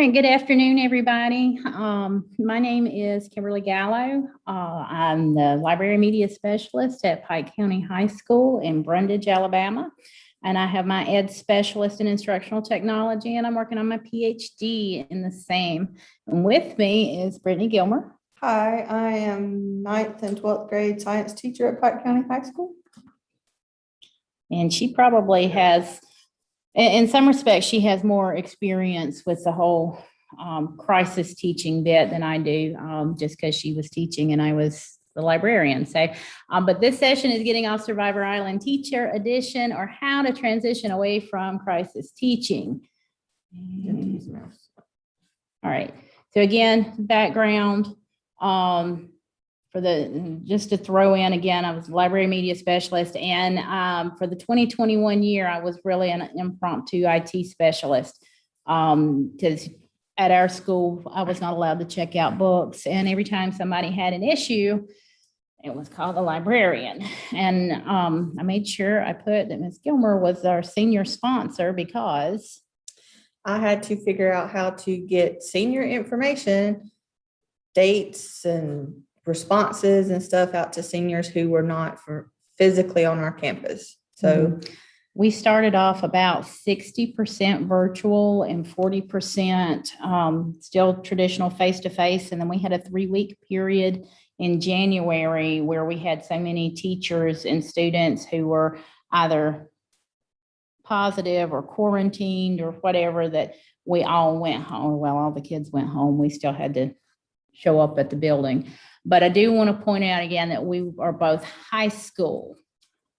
All right, good afternoon, everybody. My name is Kimberly Gallo. I'm the Library Media Specialist at Pike County High School in Brundage, Alabama. And I have my Ed Specialist in Instructional Technology, and I'm working on my PhD in the same. And with me is Brittany Gilmer. Hi, I am 9th and 12th grade science teacher at Pike County High School. And she probably has, in some respects, she has more experience with the whole crisis teaching bit than I do, just because she was teaching and I was the librarian. So, but this session is Getting Off Survivor Island Teacher Edition, or How to Transition Away from Crisis Teaching. All right. So again, background. Just to throw in again, I was a library media specialist, and for the 2021 year, I was really an impromptu IT specialist, because at our school, I was not allowed to check out books, and every time somebody had an issue, it was called the librarian. And I made sure I put that Ms. Gilmer was our senior sponsor, because I had to figure out how to get senior information, dates and responses and stuff out to seniors who were not physically on our campus. So we started off about 60% virtual and 40% still traditional face-to-face. And then we had a 3-week period in January where we had so many teachers and students who were either positive or quarantined or whatever that we all went home. Well, all the kids went home. We still had to show up at the building. But I do want to point out again that we are both high school.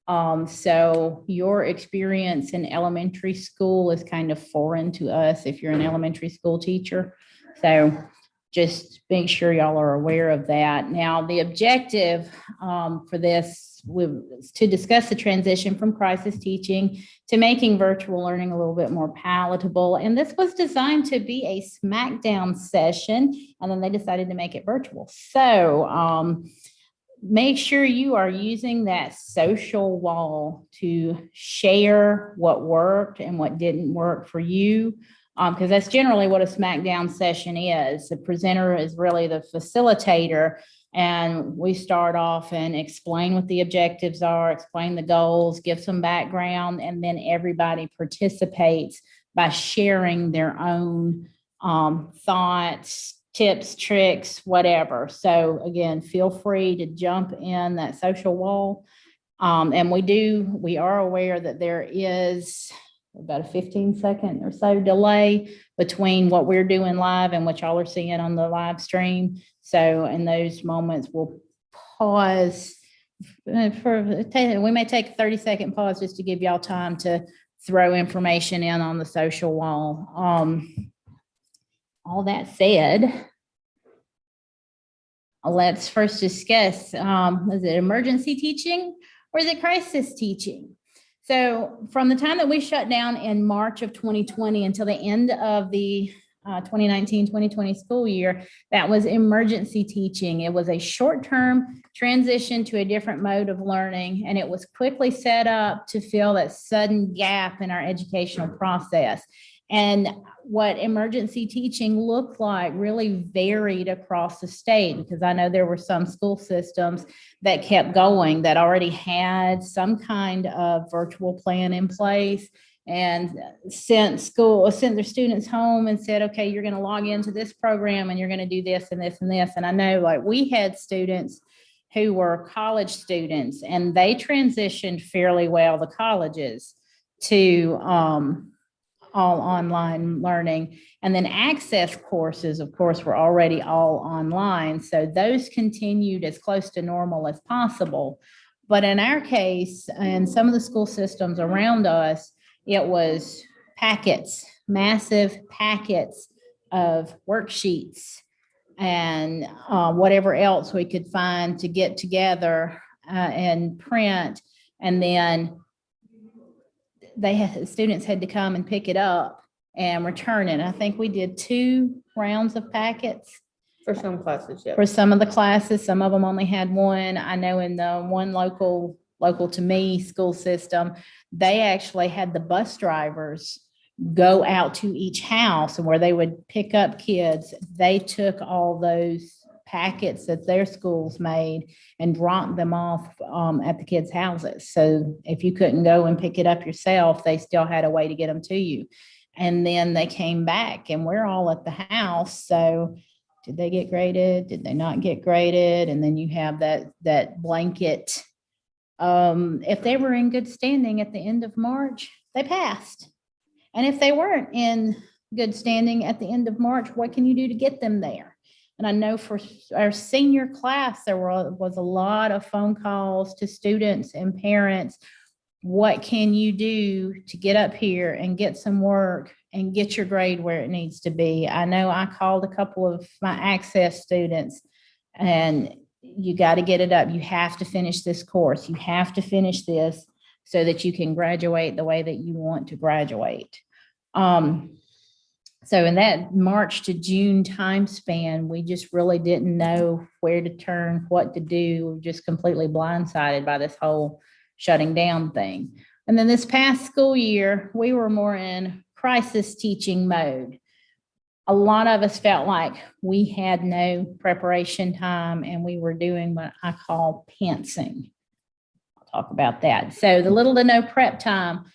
So your experience in elementary school is kind of foreign to us if you're an elementary school teacher. So just make sure y'all are aware of that. Now, the objective for this was to discuss the transition from crisis teaching to making virtual learning a little bit more palatable. And this was designed to be a smackdown session, and then they decided to make it virtual. So make sure you are using that social wall to share what worked and what didn't work for you. Because that's generally what a smackdown session is. The presenter is really the facilitator, and we start off and explain what the objectives are, explain the goals, give some background, and then everybody participates by sharing their own thoughts, tips, tricks, whatever. So again, feel free to jump in that social wall. And we are aware that there is about a 15-second or so delay between what we're doing live and what y'all are seeing on the live stream. So in those moments, we'll pause we may take a 30-second pause just to give y'all time to throw information in on the social wall. All that said, let's first discuss, is it emergency teaching or is it crisis teaching? So from the time that we shut down in March of 2020 until the end of the 2019-2020 school year, that was emergency teaching. It was a short-term transition to a different mode of learning, and it was quickly set up to fill that sudden gap in our educational process. And what emergency teaching looked like really varied across the state, because I know there were some school systems that kept going that already had some kind of virtual plan in place and sent their students home and said, okay, you're going to log into this program and you're going to do this and this and this. And I know, like, we had students who were college students, and they transitioned fairly well, the colleges, to all online learning. And then access courses, of course, were already all online. So those continued as close to normal as possible. But in our case, and some of the school systems around us, it was packets, massive packets of worksheets and whatever else we could find to get together and print. And then students had to come and pick it up and return it. I think we did 2 rounds of packets. For some classes, yeah. For some of the classes, some of them only had 1. I know in the one local to me school system, they actually had the bus drivers go out to each house and where they would pick up kids. They took all those packets that their schools made and dropped them off at the kids' houses. So if you couldn't go and pick it up yourself, they still had a way to get them to you. And then they came back and we're all at the house. So did they get graded? Did they not get graded? And then you have that blanket. If they were in good standing at the end of March, they passed. And if they weren't in good standing at the end of March, what can you do to get them there? And I know for our senior class, there was a lot of phone calls to students and parents. What can you do to get up here and get some work and get your grade where it needs to be? I know I called a couple of my access students, and you got to get it up. You have to finish this course. You have to finish this so that you can graduate the way that you want to graduate. So in that March to June time span, we just really didn't know where to turn, what to do. We were just completely blindsided by this whole shutting down thing. And then this past school year, we were more in crisis teaching mode. A lot of us felt like we had no preparation time and we were doing what I call pantsing. I'll talk about that. So the little to no prep time,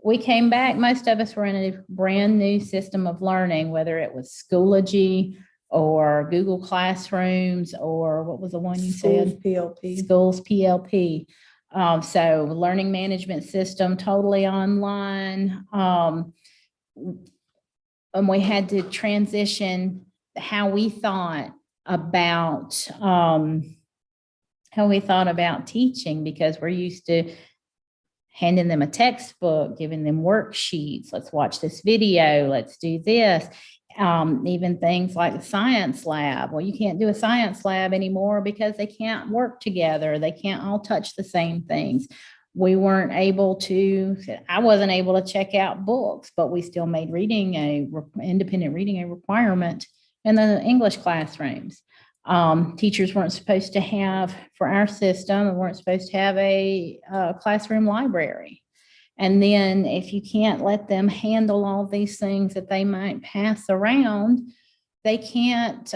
we came back, most of us were in a brand new system of learning, whether it was Schoology or Google Classrooms, or what was the one you said? PLP. Schools PLP. So learning management system, totally online. And we had to transition how we thought about teaching, because we're used to handing them a textbook, giving them worksheets. Let's watch this video. Let's do this. Even things like the science lab. Well, you can't do a science lab anymore because they can't work together. They can't all touch the same things. I wasn't able to check out books, but we still made independent reading a requirement in the English classrooms. Teachers weren't supposed to have, for our system, weren't supposed to have a classroom library. And then if you can't let them handle all these things that they might pass around, they can't,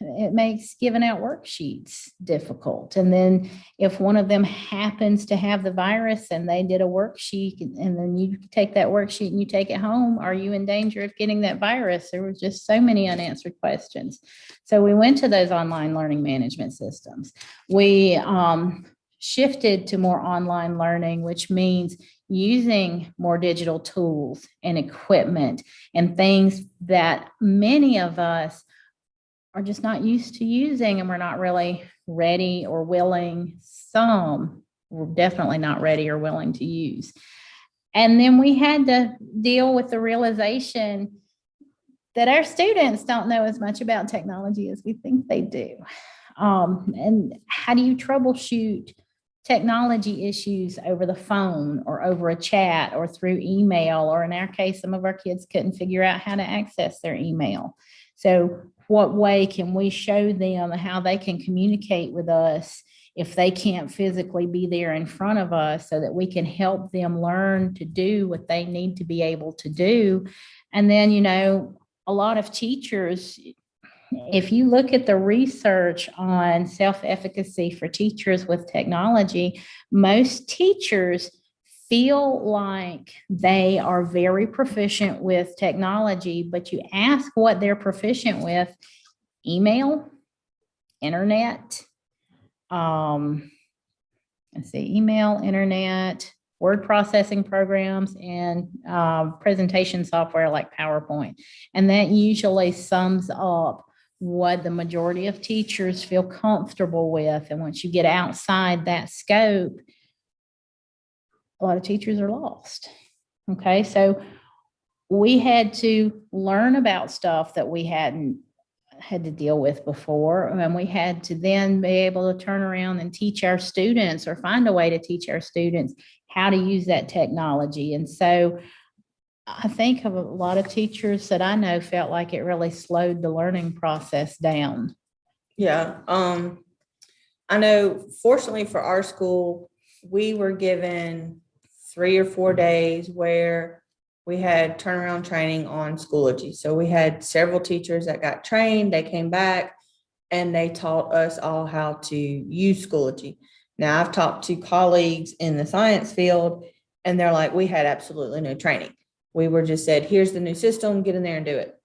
it makes giving out worksheets difficult. And then if one of them happens to have the virus and they did a worksheet, and then you take that worksheet and you take it home, are you in danger of getting that virus? There were just so many unanswered questions. So we went to those online learning management systems. We shifted to more online learning, which means using more digital tools and equipment and things that many of us are just not used to using, and we're not really ready or willing. Some were definitely not ready or willing to use. And then we had to deal with the realization that our students don't know as much about technology as we think they do. And how do you troubleshoot technology issues over the phone or over a chat or through email? Or in our case, some of our kids couldn't figure out how to access their email. So what way can we show them how they can communicate with us if they can't physically be there in front of us, so that we can help them learn to do what they need to be able to do? And then, a lot of teachers, if you look at the research on self-efficacy for teachers with technology, most teachers feel like they are very proficient with technology, but you ask what they're proficient with: email, internet, email, internet, word processing programs, and presentation software like PowerPoint. And that usually sums up what the majority of teachers feel comfortable with. And once you get outside that scope, a lot of teachers are lost. Okay, so we had to learn about stuff that we hadn't had to deal with before, and we had to then be able to turn around and teach our students, or find a way to teach our students how to use that technology. And so I think of a lot of teachers that I know felt like it really slowed the learning process down. Yeah. I know, fortunately for our school, we were given 3 or 4 days where we had turnaround training on Schoology. So we had several teachers that got trained, they came back and they taught us all how to use Schoology. Now I've talked to colleagues in the science field and they're like, we had absolutely no training. We were just said, here's the new system, get in there and do it.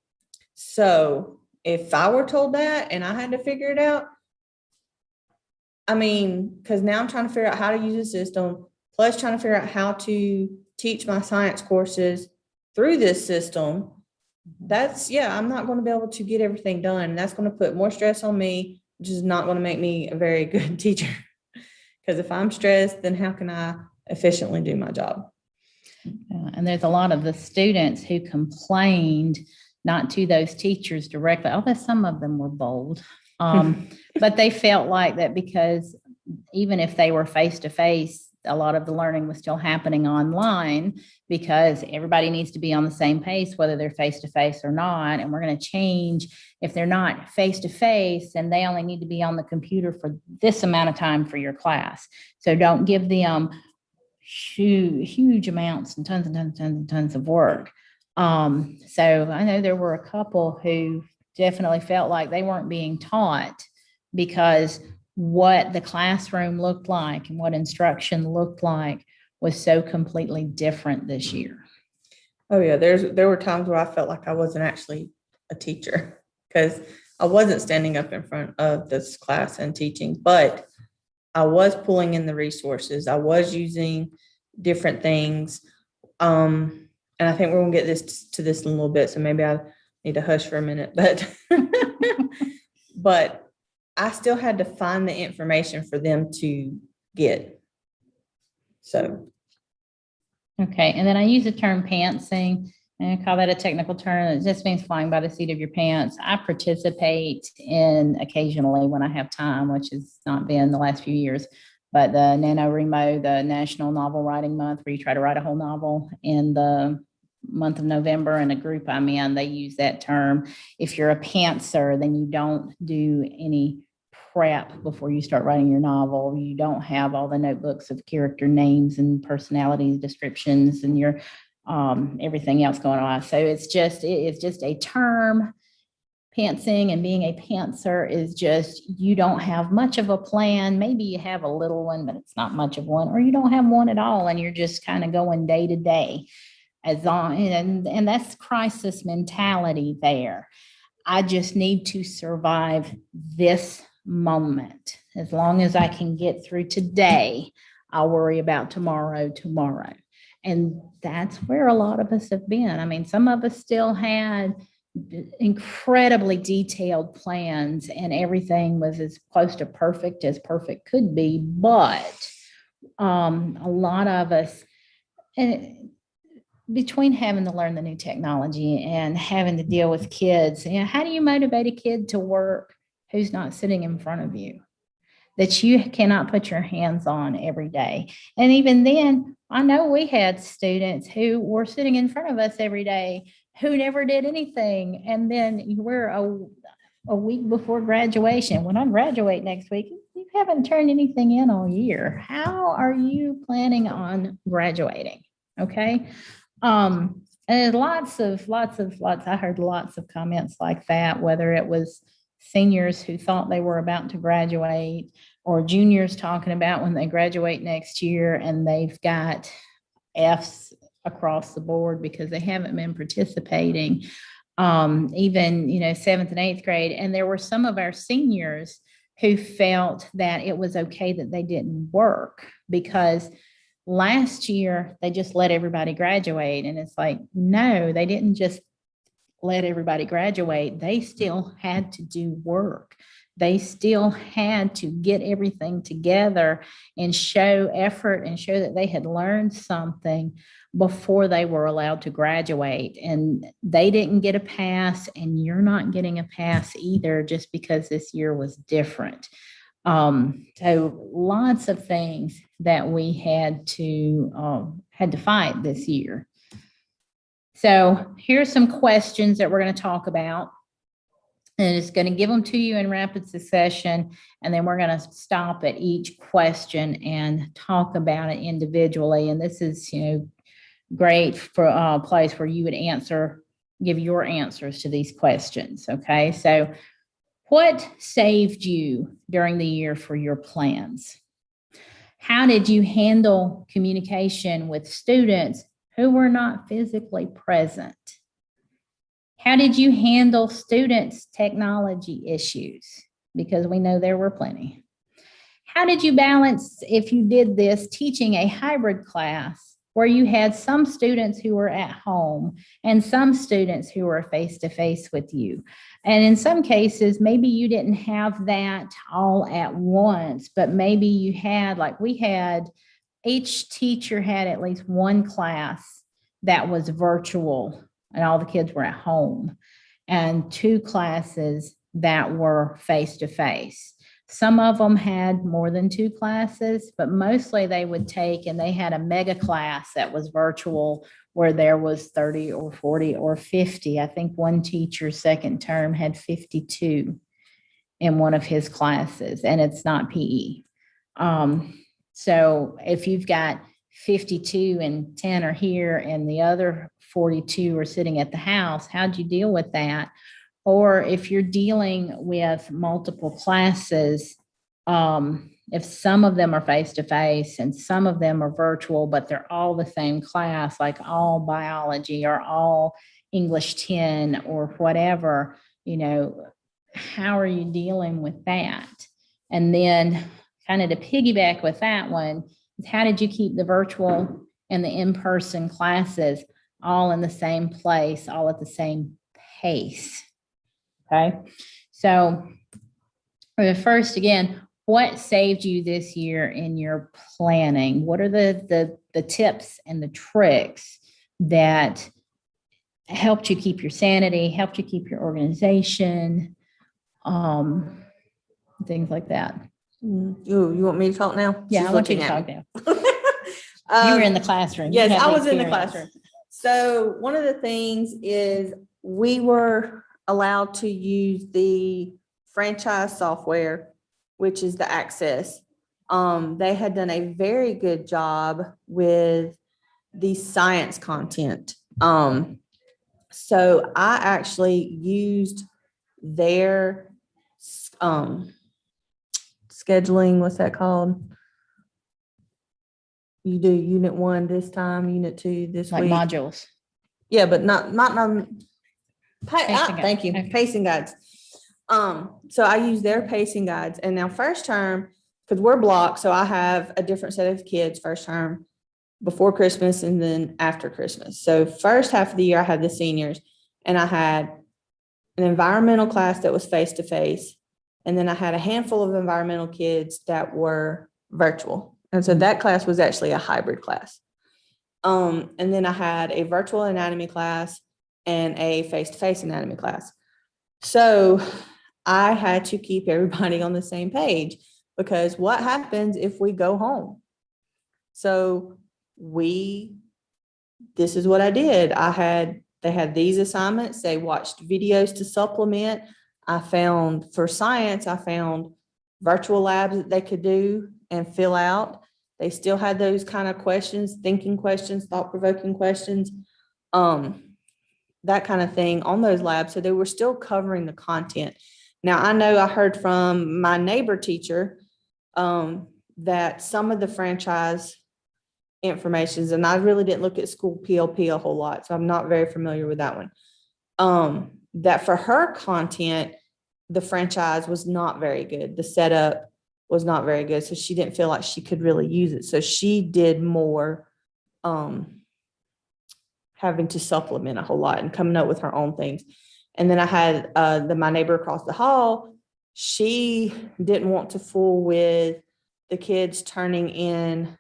So if I were told that and I had to figure it out, I mean, because now I'm trying to figure out how to use the system, plus trying to figure out how to teach my science courses through this system. That's, yeah, I'm not going to be able to get everything done. That's going to put more stress on me, which is not going to make me a very good teacher. Because if I'm stressed, then how can I efficiently do my job? And there's a lot of the students who complained, not to those teachers directly, although some of them were bold, but they felt like that because even if they were face-to-face, a lot of the learning was still happening online because everybody needs to be on the same pace, whether they're face-to-face or not. And we're going to change if they're not face-to-face and they only need to be on the computer for this amount of time for your class. So don't give them huge amounts and tons of work. So I know there were a couple who definitely felt like they weren't being taught because what the classroom looked like and what instruction looked like was so completely different this year. Oh yeah, there were times where I felt like I wasn't actually a teacher because I wasn't standing up in front of this class and teaching, but I was pulling in the resources. I was using different things. And I think we're gonna get to this in a little bit, so maybe I need to hush for a minute, but I still had to find the information for them to get. So. Okay. And then I use the term pantsing, and I call that a technical term. It just means flying by the seat of your pants. I participate in occasionally when I have time, which has not been the last few years, but the NaNoWriMo, the National Novel Writing Month, where you try to write a whole novel in the month of November, and a group I'm in, they use that term. If you're a pantser, then you don't do any prep before you start writing your novel. You don't have all the notebooks of character names and personality descriptions and your everything else going on. So it's just a term. Pantsing and being a pantser is just, you don't have much of a plan. Maybe you have a little one, but it's not much of one, or you don't have one at all, and you're just kind of going day to day. And that's crisis mentality there. I just need to survive this moment. As long as I can get through today, I'll worry about tomorrow. And that's where a lot of us have been. I mean, some of us still had incredibly detailed plans and everything was as close to perfect as perfect could be. But a lot of us, and between having to learn the new technology and having to deal with kids, how do you motivate a kid to work who's not sitting in front of you, that you cannot put your hands on every day? And even then, I know we had students who were sitting in front of us every day who never did anything. And then we're a week before graduation. When I graduate next week, you haven't turned anything in all year. How are you planning on graduating? Okay. And lots. I heard lots of comments like that, whether it was seniors who thought they were about to graduate or juniors talking about when they graduate next year and they've got F's across the board because they haven't been participating. Even, seventh and eighth grade. And there were some of our seniors who felt that it was okay that they didn't work because last year they just let everybody graduate. And it's like, no, they didn't just let everybody graduate. They still had to do work. They still had to get everything together and show effort and show that they had learned something before they were allowed to graduate. And they didn't get a pass, and you're not getting a pass either just because this year was different. So lots of things that we had to fight this year. So here's some questions that we're going to talk about. And it's going to give them to you in rapid succession. And then we're going to stop at each question and talk about it individually. And this is, great for a place where you would give your answers to these questions. Okay. So what saved you during the year for your plans? How did you handle communication with students who were not physically present? How did you handle students' technology issues? Because we know there were plenty. How did you balance, if you did this, teaching a hybrid class where you had some students who were at home and some students who were face-to-face with you? And in some cases, maybe you didn't have that all at once, but maybe you had, like we had, each teacher had at least one class that was virtual and all the kids were at home, and two classes that were face-to-face. Some of them had more than two classes, but mostly they would take, and they had a mega class that was virtual where there was 30 or 40 or 50. I think one teacher second term had 52 in one of his classes, and it's not PE. So if you've got 52 and 10 are here and the other 42 are sitting at the house, how'd you deal with that? Or if you're dealing with multiple classes, if some of them are face-to-face and some of them are virtual, but they're all the same class, like all biology or all English 10 or whatever, how are you dealing with that? And then kind of to piggyback with that one, is how did you keep the virtual and the in-person classes all in the same place, all at the same pace? Okay, so first, again, what saved you this year in your planning? What are the tips and the tricks that helped you keep your sanity, helped you keep your organization, things like that? You want me to talk now? Yeah, I want you to talk now. You were in the classroom. Yes, I was in the classroom. So one of the things is we were allowed to use the franchise software, which is the Access. They had done a very good job with the science content. So I actually used their scheduling, what's that called? You do unit 1 this time, unit 2 this Like week. modules. Yeah, but not thank you. Okay. Pacing guides. So I use their pacing guides. And now first term, because we're blocked, so I have a different set of kids first term before Christmas and then after Christmas. So first half of the year, I had the seniors, and I had an environmental class that was face-to-face. And then I had a handful of environmental kids that were virtual. And so that class was actually a hybrid class. And then I had a virtual anatomy class and a face-to-face anatomy class. So I had to keep everybody on the same page, because what happens if we go home? So this is what I did. They had these assignments. They watched videos to supplement. For science, I found virtual labs that they could do and fill out. They still had those kind of questions, thinking questions, thought-provoking questions, that kind of thing on those labs. So they were still covering the content. Now, I know I heard from my neighbor teacher that some of the franchise information, and I really didn't look at school PLP a whole lot, so I'm not very familiar with that one. That for her content, the franchise was not very good. The setup was not very good. So she didn't feel like she could really use it. So she did more having to supplement a whole lot and coming up with her own things. And then I had my neighbor across the hall. She didn't want to fool with the kids turning in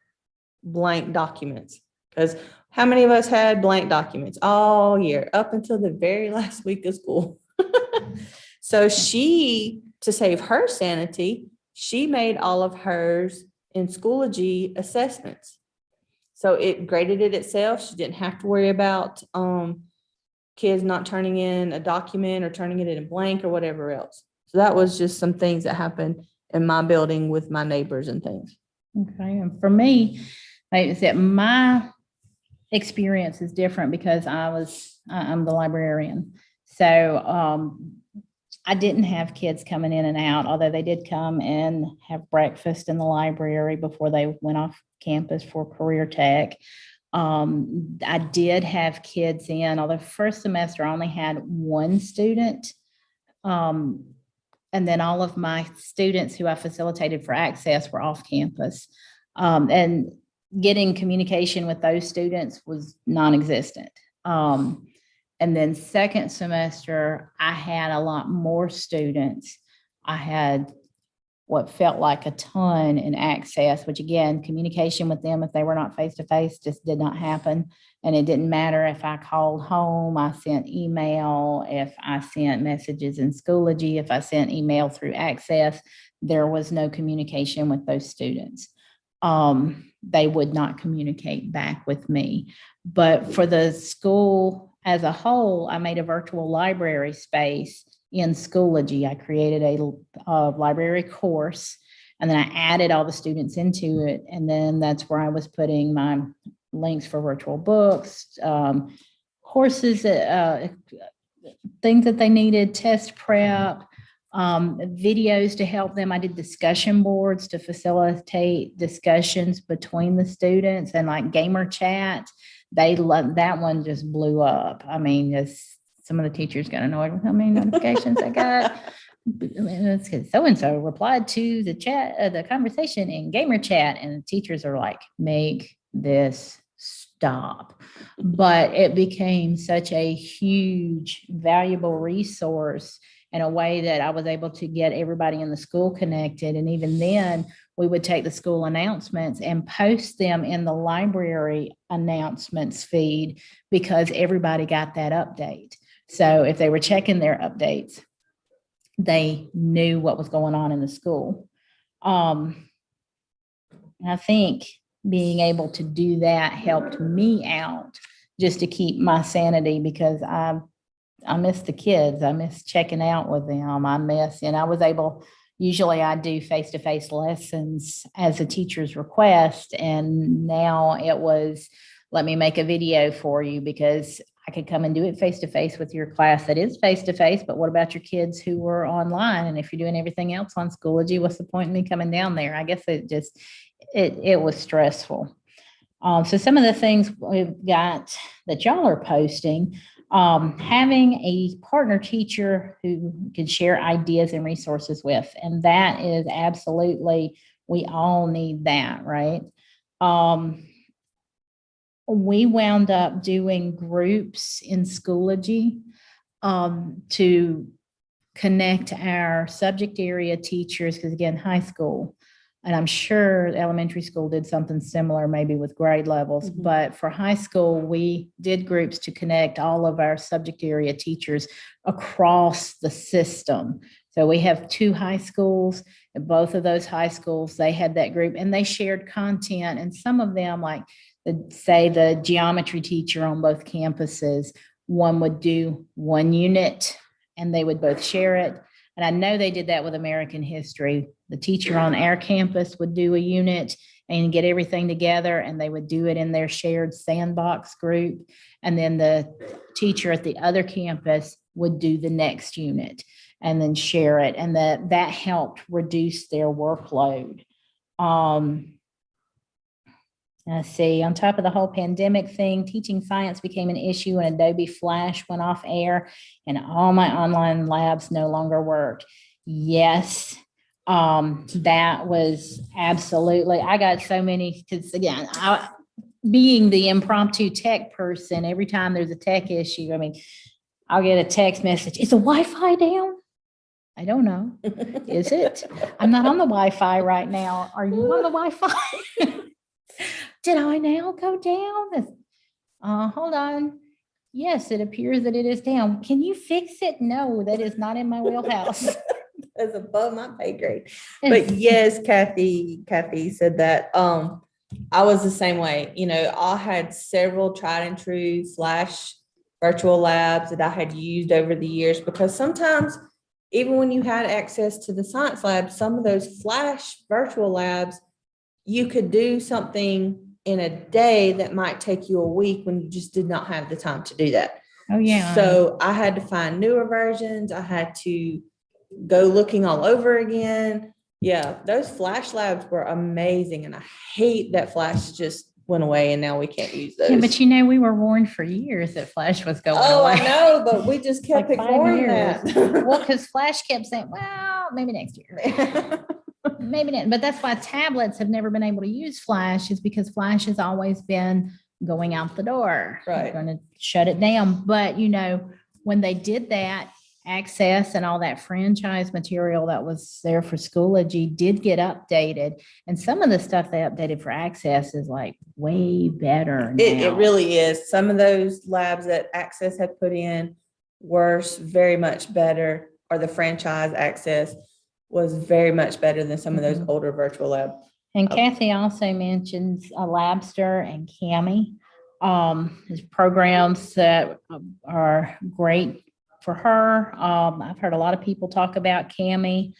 blank documents, because how many of us had blank documents all year up until the very last week of school? So she, to save her sanity, she made all of hers in Schoology assessments. So it graded it itself. She didn't have to worry about kids not turning in a document or turning it in blank or whatever else. So that was just some things that happened in my building with my neighbors and things. Okay. And for me, like I said, my experience is different because I'm the librarian. So I didn't have kids coming in and out, although they did come and have breakfast in the library before they went off campus for career tech. I did have kids in, although first semester I only had one student. And then all of my students who I facilitated for access were off campus. And getting communication with those students was non-existent. And then second semester, I had a lot more students. I had what felt like a ton in access, which again, communication with them, if they were not face-to-face, just did not happen. And it didn't matter if I called home, I sent email, if I sent messages in Schoology, if I sent email through access, there was no communication with those students. They would not communicate back with me. But for the school as a whole, I made a virtual library space in Schoology. I created a library course, and then I added all the students into it. And then that's where I was putting my links for virtual books, courses, things that they needed, test prep, videos to help them. I did discussion boards to facilitate discussions between the students, and like gamer chat. They loved that one, just blew up. I mean, just some of the teachers got annoyed with how many notifications I got. So-and-so replied to the chat, the conversation in gamer chat, and the teachers are like, make this stop. But it became such a huge, valuable resource in a way that I was able to get everybody in the school connected. And even then, we would take the school announcements and post them in the library announcements feed because everybody got that update. So if they were checking their updates, they knew what was going on in the school. I think being able to do that helped me out just to keep my sanity, because I miss the kids. I miss checking out with them. And I was able, usually I do face-to-face lessons as a teacher's request. And now it was, let me make a video for you, because I could come and do it face-to-face with your class that is face-to-face, but what about your kids who were online? And if you're doing everything else on Schoology, what's the point in me coming down there? I guess it was stressful. So some of the things we've got that y'all are posting, having a partner teacher who can share ideas and resources with, and that is absolutely, we all need that, right? We wound up doing groups in Schoology to connect our subject area teachers, because again, high school, and I'm sure elementary school did something similar, maybe with grade levels, but for high school, we did groups to connect all of our subject area teachers across the system. So we have 2 high schools, and both of those high schools, they had that group, and they shared content. And some of them, like say the geometry teacher on both campuses, one would do one unit and they would both share it. And I know they did that with American history. The teacher on our campus would do a unit and get everything together, and they would do it in their shared sandbox group. And then the teacher at the other campus would do the next unit and then share it. And that helped reduce their workload. Let's see, on top of the whole pandemic thing, teaching science became an issue when Adobe Flash went off air and all my online labs no longer worked. Yes, that was absolutely, I got so many, because again, being the impromptu tech person, every time there's a tech issue, I mean, I'll get a text message, is the Wi-Fi down? I don't know. Is it? I'm not on the Wi-Fi right now. Are you on the Wi-Fi? Did I now go down? Hold on. Yes, it appears that it is down. Can you fix it? No, that is not in my wheelhouse. That's above my pay grade. But yes, Kathy said that. I was the same way. You know, I had several tried and true Flash virtual labs that I had used over the years, because sometimes even when you had access to the science lab, some of those Flash virtual labs, you could do something in a day that might take you a week when you just did not have the time to do that. Oh, yeah. So I had to find newer versions. I had to go looking all over again. Yeah, those Flash labs were amazing. And I hate that Flash just went away and now we can't use those. Yeah, but you know, we were warned for years that Flash was going Oh, away. I know, but we just kept Like 5 ignoring years. that. Well, because Flash kept saying, well, maybe next year. Maybe not. But that's why tablets have never been able to use Flash, is because Flash has always been going out the door. Right. Going to shut it down. But, you know, when they did that, Access and all that franchise material that was there for Schoology did get updated. And some of the stuff they updated for Access is like way better now. It really is. Some of those labs that Access had put in were very much better, or the franchise Access was very much better than some of those older virtual labs. And Kathy also mentions Labster and Cami, as programs that are great for her. I've heard a lot of people talk about Cami.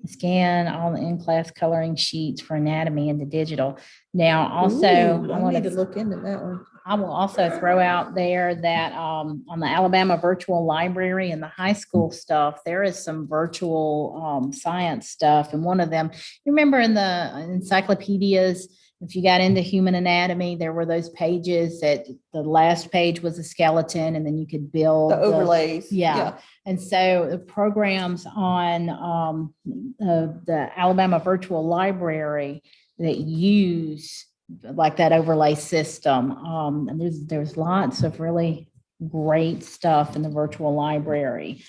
Scan all the in-class coloring sheets for anatomy into digital. Now, also, I need to look into that one. I will also throw out there that on the Alabama Virtual Library and the high school stuff, there is some virtual science stuff. And one of them, you remember in the encyclopedias, if you got into human anatomy, there were those pages that the last page was a skeleton and then you could build The overlays. Yeah. And so the programs on the Alabama Virtual Library that use like that overlay system. And there's lots of really great stuff in the virtual library.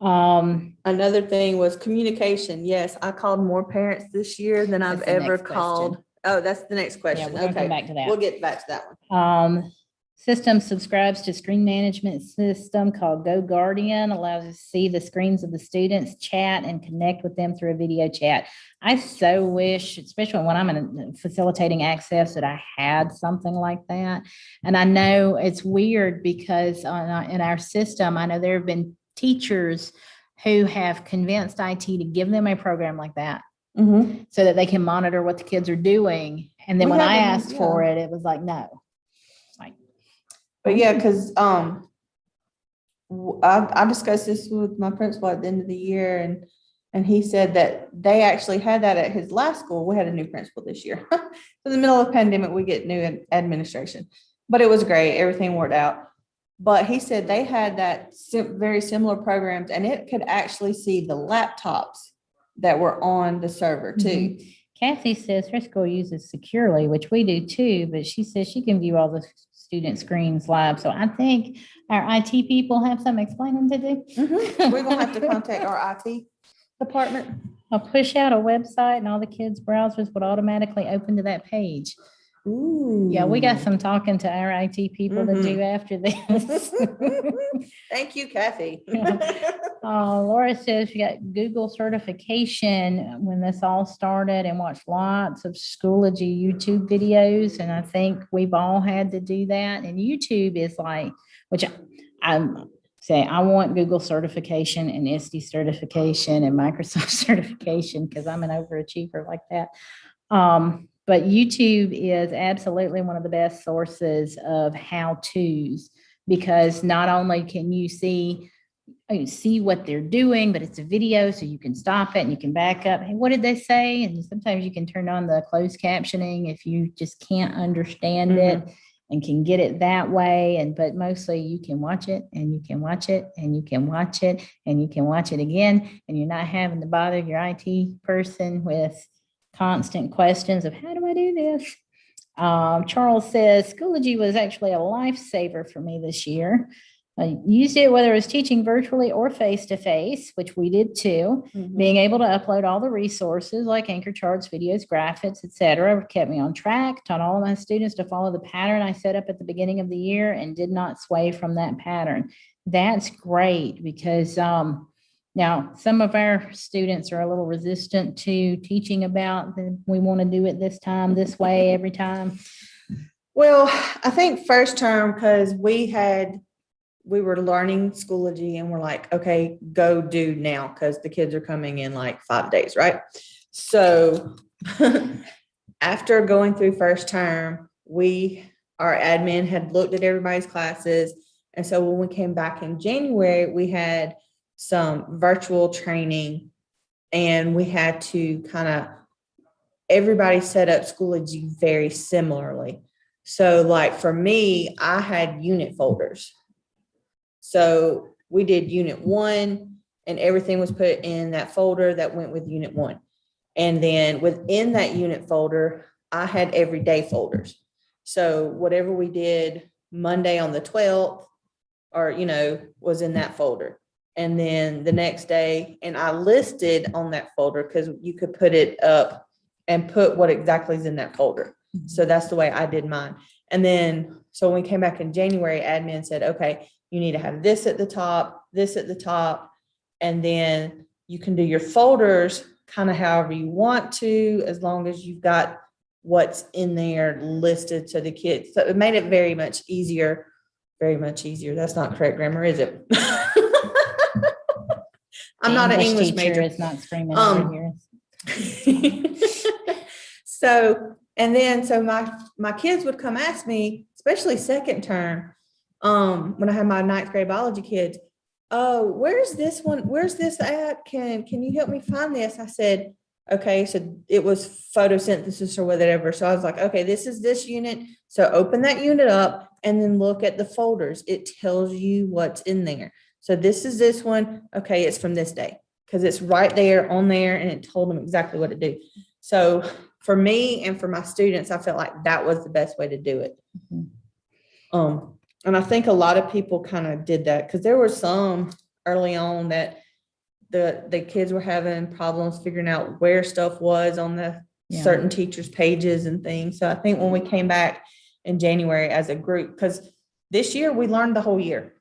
Another thing was communication. Yes, I called more parents this year than I've ever called. Oh, that's the next question. Yeah, we're gonna come back to that. We'll get back to that one. System subscribes to screen management system called Go Guardian, allows us to see the screens of the students, chat, and connect with them through a video chat. I so wish, especially when I'm in facilitating Access, that I had something like that. And I know it's weird because in our system, I know there have been teachers who have convinced IT to give them a program like that. So that they can monitor what the kids are doing. And then when I asked for it, it was like, no. But yeah, because I discussed this with my principal at the end of the year, and he said that they actually had that at his last school. We had a new principal this year. In the middle of the pandemic, we get new administration, but it was great. Everything worked out. But he said they had that very similar programs, and it could actually see the laptops that were on the server too. Kathy says her school uses Securely, which we do too, but she says she can view all the student screens live. So I think our IT people have some explaining to do. We're gonna have to contact our IT department. I'll push out a website and all the kids' browsers would automatically open to that page. Ooh. Yeah, we got some talking to our IT people to do after this. Thank you, Kathy. Laura says she got Google certification when this all started and watched lots of Schoology YouTube videos. And I think we've all had to do that. And YouTube is like, which I'm saying, I want Google certification and ISTE certification and Microsoft certification because I'm an overachiever like that. But YouTube is absolutely one of the best sources of how-tos, because not only can you see what they're doing, but it's a video, so you can stop it and you can back up. Hey, what did they say? And sometimes you can turn on the closed captioning if you just can't understand it and can get it that way. But mostly you can watch it and you can watch it and you can watch it and you can watch it again, and you're not having to bother your IT person with constant questions of how do I do this? Charles says Schoology was actually a lifesaver for me this year. I used it whether it was teaching virtually or face-to-face, which we did too. Being able to upload all the resources like anchor charts, videos, graphics, etc., kept me on track, taught all of my students to follow the pattern I set up at the beginning of the year and did not sway from that pattern. That's great because now, some of our students are a little resistant to teaching about we want to do it this time, this way, every time. Well, I think first term, because we were learning Schoology and we're like, okay, go do now, because the kids are coming in like 5 days, right? So after going through first term, our admin had looked at everybody's classes. And so when we came back in January, we had some virtual training, and we had to everybody set up Schoology very similarly. So like for me, I had unit folders. So we did unit 1 and everything was put in that folder that went with unit 1. And then within that unit folder, I had everyday folders. So whatever we did Monday on the 12th was in that folder. And then the next day, and I listed on that folder because you could put it up and put what exactly is in that folder. So that's the way I did mine. And then, so when we came back in January, admin said, okay, you need to have this at the top, this at the top, and then you can do your folders kind of however you want to, as long as you've got what's in there listed to the kids. So it made it very much easier. Very much easier. That's not correct grammar, is it? I'm not an English major. It's not screaming over here. So my kids would come ask me, especially second term, when I had my 9th grade biology kids, oh, where's this one? Where's this at? Can you help me find this? I said, okay, so it was photosynthesis or whatever. So I was like, okay, this is this unit. So open that unit up and then look at the folders. It tells you what's in there. So this is this one. Okay, it's from this day because it's right there on there and it told them exactly what to do. So for me and for my students, I felt like that was the best way to do it. Mm-hmm. And I think a lot of people kind of did that because there were some early on that the kids were having problems figuring out where stuff was on the certain teachers' pages and things. So I think when we came back in January as a group, because this year we learned the whole year.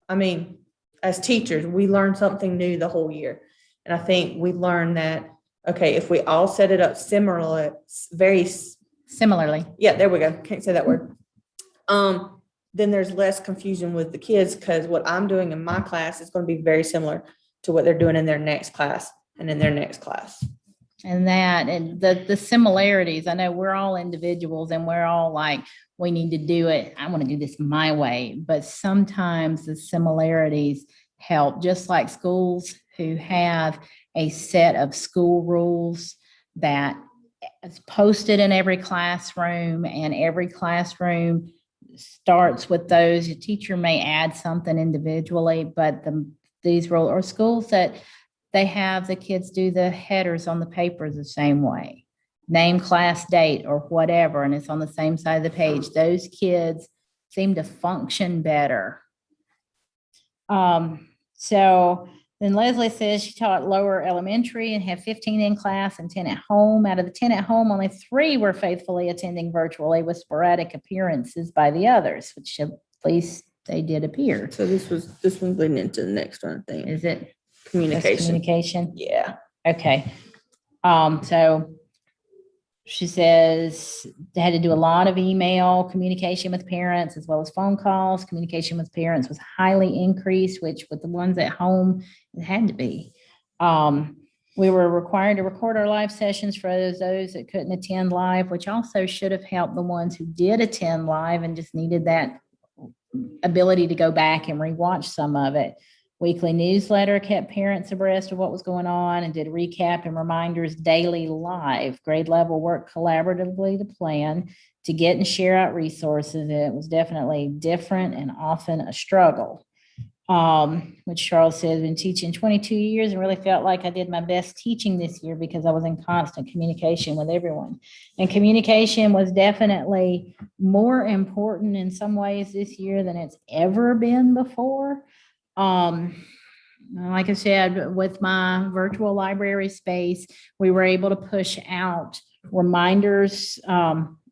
I mean, as teachers, we learned something new the whole year. And I think we learned that, okay, if we all set it up very similarly. Yeah, there we go. Can't say that word. Then there's less confusion with the kids because what I'm doing in my class is going to be very similar to what they're doing in their next class and in their next class. And the similarities, I know we're all individuals and we're all like, we need to do it. I want to do this my way. But sometimes the similarities help, just like schools who have a set of school rules that is posted in every classroom, and every classroom starts with those. Your teacher may add something individually, but these rules, or schools that they have the kids do the headers on the papers the same way, name, class, date, or whatever, and it's on the same side of the page. Those kids seem to function better. So then Leslie says she taught lower elementary and had 15 in class and 10 at home. Out of the 10 at home, only 3 were faithfully attending virtually with sporadic appearances by the others, which at least they did appear. So this one's leading into the next one thing. Is it communication? Communication? Yeah. Okay. So she says they had to do a lot of email communication with parents as well as phone calls. Communication with parents was highly increased, which with the ones at home, it had to be. We were required to record our live sessions for those that couldn't attend live, which also should have helped the ones who did attend live and just needed that ability to go back and rewatch some of it. Weekly newsletter kept parents abreast of what was going on and did recap and reminders daily live. Grade level worked collaboratively to plan to get and share out resources. It was definitely different and often a struggle. Which Charles says, been teaching 22 years and really felt like I did my best teaching this year because I was in constant communication with everyone. And communication was definitely more important in some ways this year than it's ever been before. Like I said, with my virtual library space, we were able to push out reminders,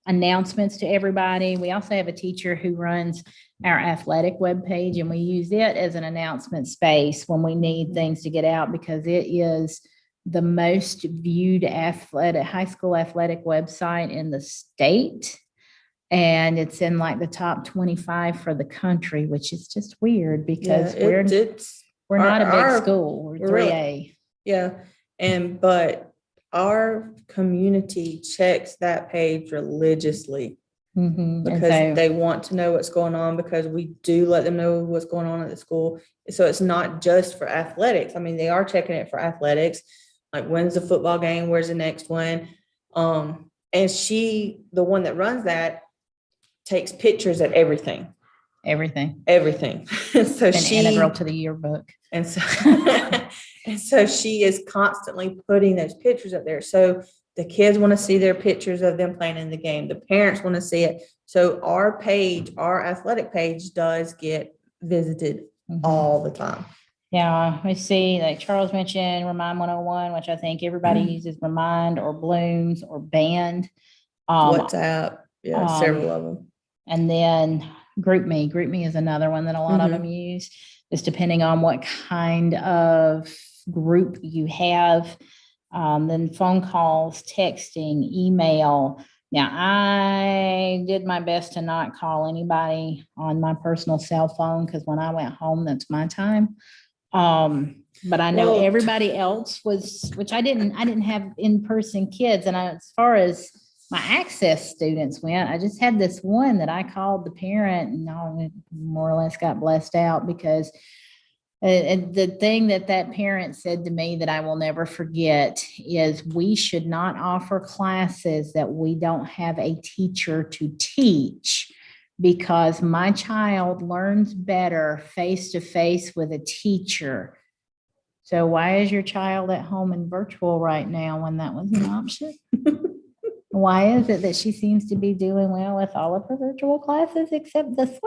announcements to everybody. We also have a teacher who runs our athletic webpage, and we use it as an announcement space when we need things to get out, because it is the most viewed high school athletic website in the state. And it's in like the top 25 for the country, which is just weird because we're not a big school. We're 3A. Yeah. But our community checks that page religiously And because so, they want to know what's going on, because we do let them know what's going on at the school. So it's not just for athletics. I mean, they are checking it for athletics, like when's the football game, where's the next one. And she, the one that runs that, takes pictures of everything. everything. So An integral to the yearbook. and so and so she is constantly putting those pictures up there. So the kids want to see their pictures of them playing in the game. The parents want to see it. So our page, our athletic page, does get visited all the time. Yeah, we see, like Charles mentioned, Remind 101, which I think everybody uses, Remind or Blooms or Band. WhatsApp, several of them. And then GroupMe. GroupMe is another one that a lot of them use. It's depending on what kind of group you have. Then phone calls, texting, email. Now, I did my best to not call anybody on my personal cell phone, because when I went home, that's my time. But I know everybody else was, which I didn't have in-person kids. And as far as my access students went, I just had this one that I called the parent, and I more or less got blessed out, because the thing that parent said to me that I will never forget is, we should not offer classes that we don't have a teacher to teach, because my child learns better face-to-face with a teacher. So why is your child at home and virtual right now when that was an option? Why is it that she seems to be doing well with all of her virtual classes except this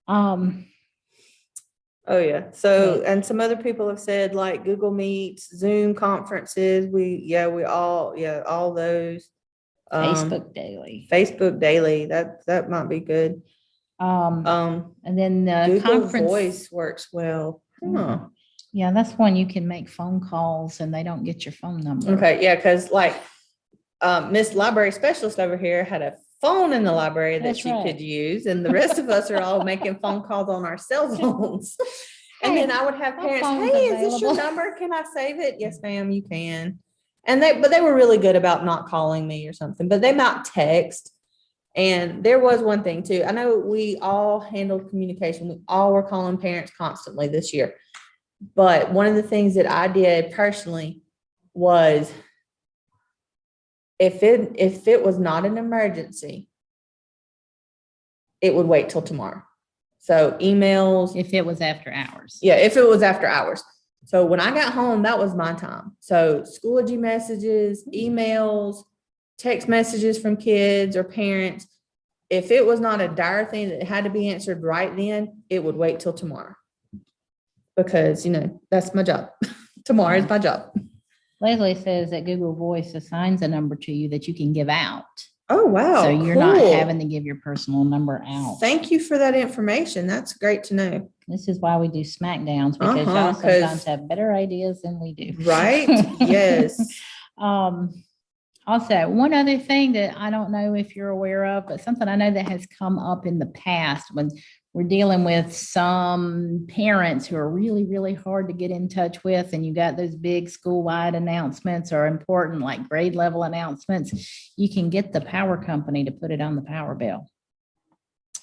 one? Oh yeah. So, and some other people have said, like, Google Meets, Zoom conferences. All those. Facebook daily. That might be good. And then the Google conference Voice works well. Yeah, that's one you can make phone calls and they don't get your phone number. Okay, yeah, because like Miss Library Specialist over here had a phone in the library that she could use, and the rest of us are all making phone calls on our cell phones. And then I would have parents, hey, is this your number? Can I save it? Yes, ma'am, you can. But they were really good about not calling me or something, but they might text. And there was one thing too. I know we all handled communication. We all were calling parents constantly this year. But one of the things that I did personally was, if it was not an emergency, it would wait till tomorrow. So emails. If it was after hours. Yeah, if it was after hours. So when I got home, that was my time. So Schoology messages, emails, text messages from kids or parents. If it was not a dire thing that had to be answered right then, it would wait till tomorrow. Because, that's my job. Tomorrow is my job. Leslie says that Google Voice assigns a number to you that you can give out. Oh, wow. So you're not having to give your personal number out. Thank you for that information. That's great to know. This is why we do smackdowns, because y'all sometimes have better ideas than we do. Right? Yes. Also, one other thing that I don't know if you're aware of, but something I know that has come up in the past when we're dealing with some parents who are really, really hard to get in touch with, and you got those big school-wide announcements or important like grade level announcements, you can get the power company to put it on the power bill.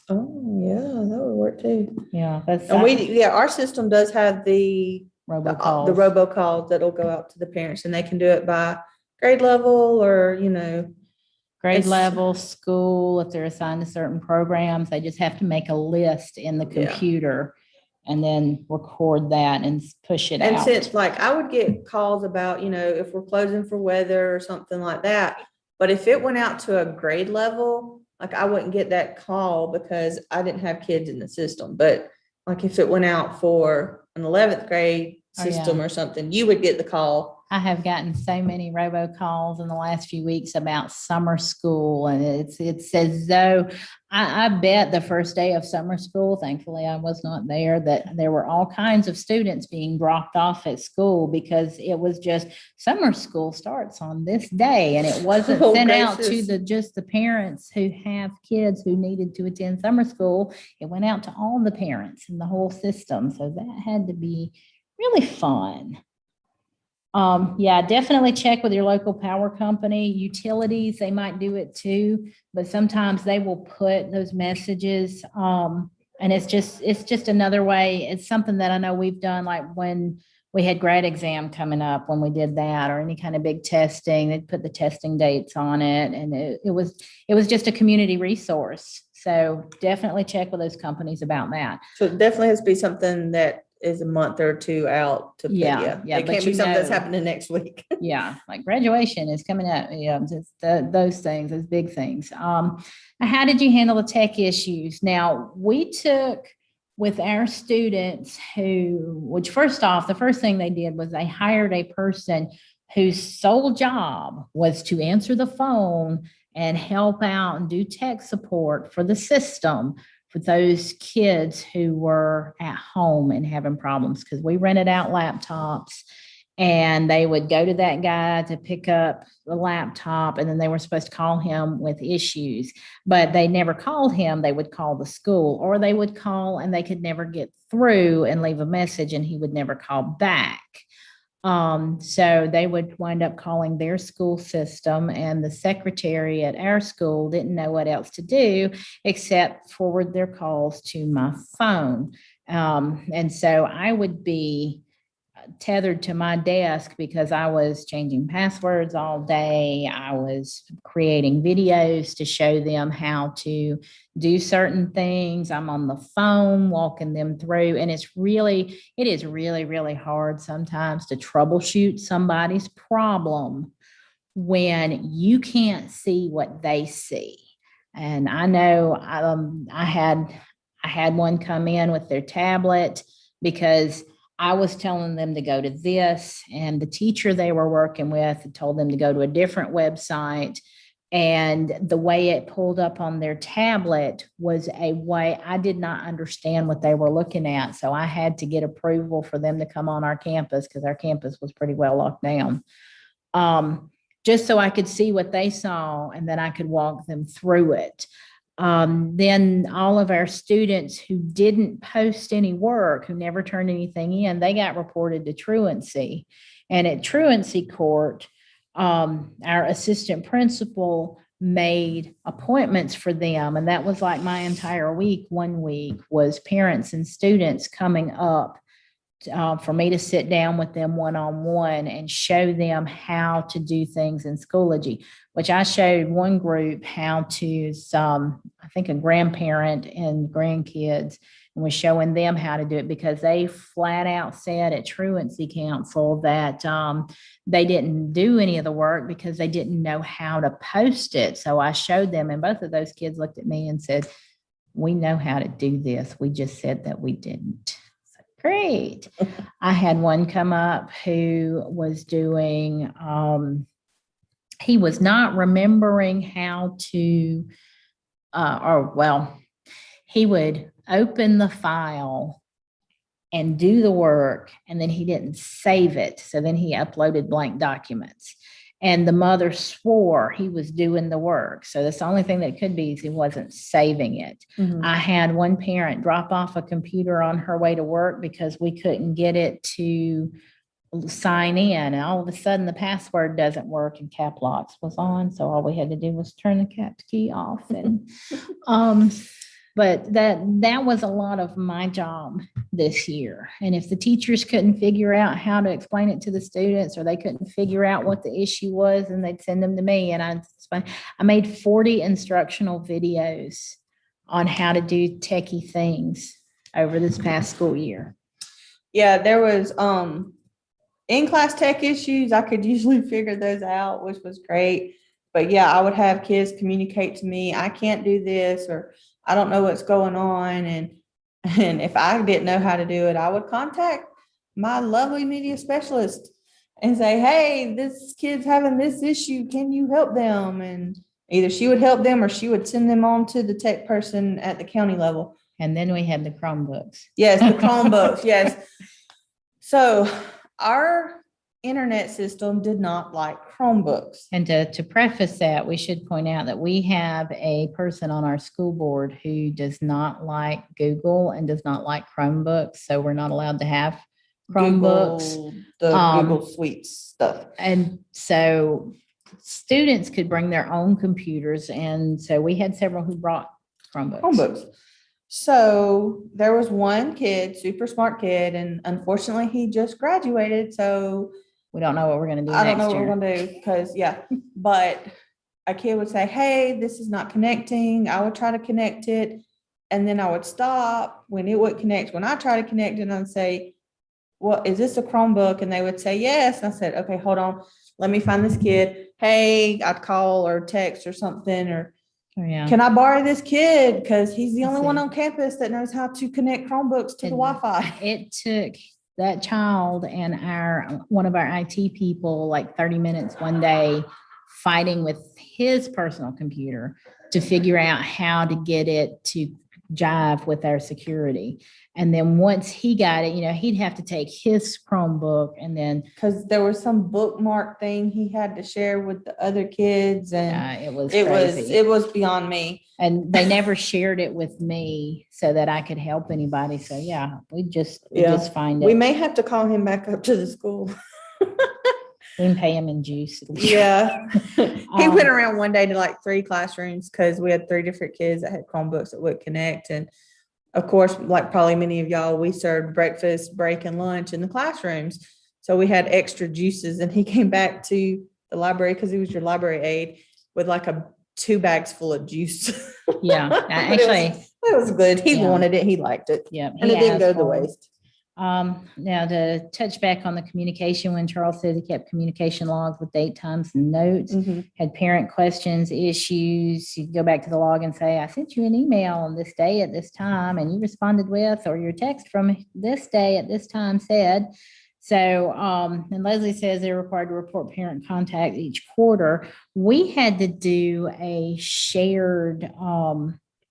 Oh, yeah, that would work too. Yeah. And our system does have the robocalls that'll go out to the parents, and they can do it by grade level or, grade level, school, if they're assigned to certain programs, they just have to make a list in the computer and then record that and push it out. And since I would get calls about, if we're closing for weather or something like that, but if it went out to a grade level, I wouldn't get that call because I didn't have kids in the system. But if it went out for an 11th grade system or something, you would get the call. I have gotten so many robocalls in the last few weeks about summer school, and it's as though I bet the first day of summer school, thankfully I was not there, that there were all kinds of students being dropped off at school because it was just summer school starts on this day, and it wasn't sent out to just the parents who have kids who needed to attend summer school. It went out to all the parents in the whole system, so that had to be really fun. Yeah, definitely check with your local power company. Utilities, they might do it too, but sometimes they will put those messages. And it's just another way. It's something that I know we've done, like when we had grad exam coming up, when we did that, or any kind of big testing, they'd put the testing dates on it. And it was just a community resource. So definitely check with those companies about that. So it definitely has to be something that is a month or two out to put, Yeah, It but can't be something that's know- happening next week. Yeah, like graduation is coming up. Yeah, just those things, those big things. How did you handle the tech issues? Now, we took with our students which first off, the first thing they did was they hired a person whose sole job was to answer the phone and help out and do tech support for the system for those kids who were at home and having problems, because we rented out laptops. And they would go to that guy to pick up the laptop, and then they were supposed to call him with issues, but they never called him. They would call the school, or they would call and they could never get through and leave a message, and he would never call back. So they would wind up calling their school system, and the secretary at our school didn't know what else to do except forward their calls to my phone. And so I would be tethered to my desk because I was changing passwords all day. I was creating videos to show them how to do certain things. I'm on the phone walking them through. And it is really, really hard sometimes to troubleshoot somebody's problem when you can't see what they see. And I know I had one come in with their tablet because I was telling them to go to this, and the teacher they were working with told them to go to a different website. And the way it pulled up on their tablet was a way I did not understand what they were looking at. So I had to get approval for them to come on our campus, because our campus was pretty well locked down. Just so I could see what they saw, and then I could walk them through it. Then all of our students who didn't post any work, who never turned anything in, they got reported to truancy. And at truancy court, our assistant principal made appointments for them. And that was like my entire week. 1 week was parents and students coming up for me to sit down with them one-on-one and show them how to do things in Schoology, which I showed one group how to, I think a grandparent and grandkids, and was showing them how to do it, because they flat out said at truancy council that they didn't do any of the work because they didn't know how to post it. So I showed them, and both of those kids looked at me and said, "We know how to do this. We just said that we didn't." Great. I had one come up who was doing, he was not remembering how to, he would open the file and do the work, and then he didn't save it. So then he uploaded blank documents. And the mother swore he was doing the work. So that's the only thing that could be is he wasn't saving it. Mhm. I had one parent drop off a computer on her way to work because we couldn't get it to sign in. And all of a sudden the password doesn't work, and cap locks was on. So all we had to do was turn the cap key off. And but that was a lot of my job this year. And if the teachers couldn't figure out how to explain it to the students, or they couldn't figure out what the issue was, then they'd send them to me. And I made 40 instructional videos on how to do techie things over this past school year. Yeah, there was in-class tech issues. I could usually figure those out, which was great. But yeah, I would have kids communicate to me, "I can't do this," or "I don't know what's going on." And if I didn't know how to do it, I would contact my lovely media specialist and say, "Hey, this kid's having this issue. Can you help them?" And either she would help them, or she would send them on to the tech person at the county level. And then we had the Chromebooks. Yes, the Chromebooks. Yes. So our internet system did not like Chromebooks. And to preface that, we should point out that we have a person on our school board who does not like Google and does not like Chromebooks. So we're not allowed to have Chromebooks. Google, the Google Suite stuff. And so students could bring their own computers. And so we had several who brought Chromebooks. So there was one kid, super smart kid, and unfortunately he just graduated. So We don't know what we're going to do I don't know next what we're year. gonna do because but a kid would say, "Hey, this is not connecting." I would try to connect it, and then I would stop when it would connect. When I try to connect it, I'd say, "Well, is this a Chromebook?" And they would say, "Yes." And I said, "Okay, hold on. Let me find this kid." Hey, I'd call or text or something, or Oh, yeah. can I borrow this kid? Because he's the I only one see. on campus that knows how to connect Chromebooks to the And Wi-Fi. It took that child and one of our IT people like 30 minutes one day fighting with his personal computer to figure out how to get it to jive with our security. And then once he got it, he'd have to take his Chromebook and then Because there was some bookmark thing he had to share with the other kids, and it was it crazy. was beyond me. And they never shared it with me so that I could help anybody. So yeah, we just find it. We may have to call him back up to the school. We can pay him in juice. Yeah. He went around one day to like 3 classrooms because we had 3 different kids that had Chromebooks that would connect. And of course, like probably many of y'all, we served breakfast, break, and lunch in the classrooms. So we had extra juices, and he came back to the library because he was your library aide with like 2 bags full of juice. Yeah, actually, it was good. He Yeah. wanted it. He liked it. yeah. And it didn't go to waste. Now to touch back on the communication, when Charles says he kept communication logs with date, times, and notes, had parent questions, issues, you go back to the log and say, I sent you an email on this day at this time, and you responded with, or your text from this day at this time said. So, and Leslie says they're required to report parent contact each quarter. We had to do a shared,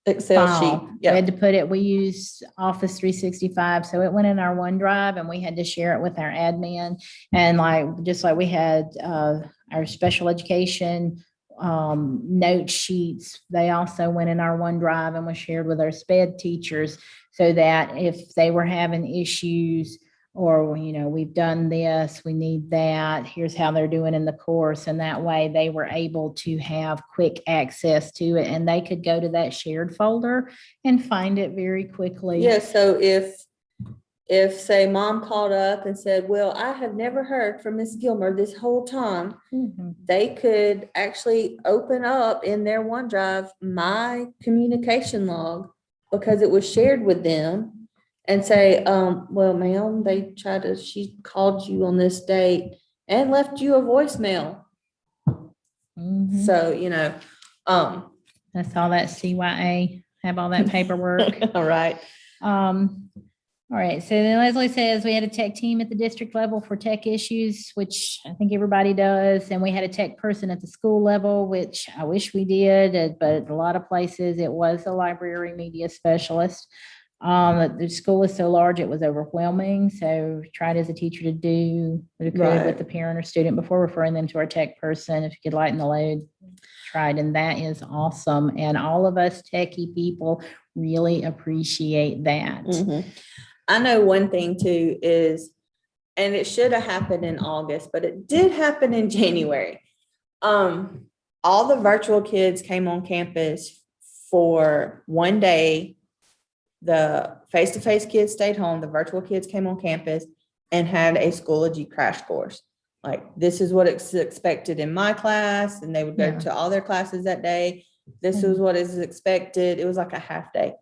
Excel file. sheet. We had to put it, we use Office 365. So it went in our OneDrive and we had to share it with our admin. And just like we had our special education note sheets, they also went in our OneDrive and was shared with our SPED teachers so that if they were having issues or, we've done this, we need that, here's how they're doing in the course. And that way they were able to have quick access to it and they could go to that shared folder and find it very quickly. Yeah. So if say mom called up and said, well, I have never heard from Miss Gilmer this whole time, they could actually open up in their OneDrive my communication log because it was shared with them. And say, well, ma'am, she called you on this date and left you a voicemail. So, that's all that CYA, have all that paperwork. All right. All right. So then Leslie says we had a tech team at the district level for tech issues, which I think everybody does. And we had a tech person at the school level, which I wish we did, but a lot of places it was a library media specialist. The school is so large, it was overwhelming. So tried as a teacher to do what I could with the parent or student before referring them to our tech person. If you could lighten the load, tried. And that is awesome. And all of us techie people really appreciate that. I know one thing too is, and it should have happened in August, but it did happen in January. All the virtual kids came on campus for one day. The face-to-face kids stayed home. The virtual kids came on campus and had a Schoology crash course. Like, this is what is expected in my class. And they would go to all their classes that day. This is what is expected. It was like a half day.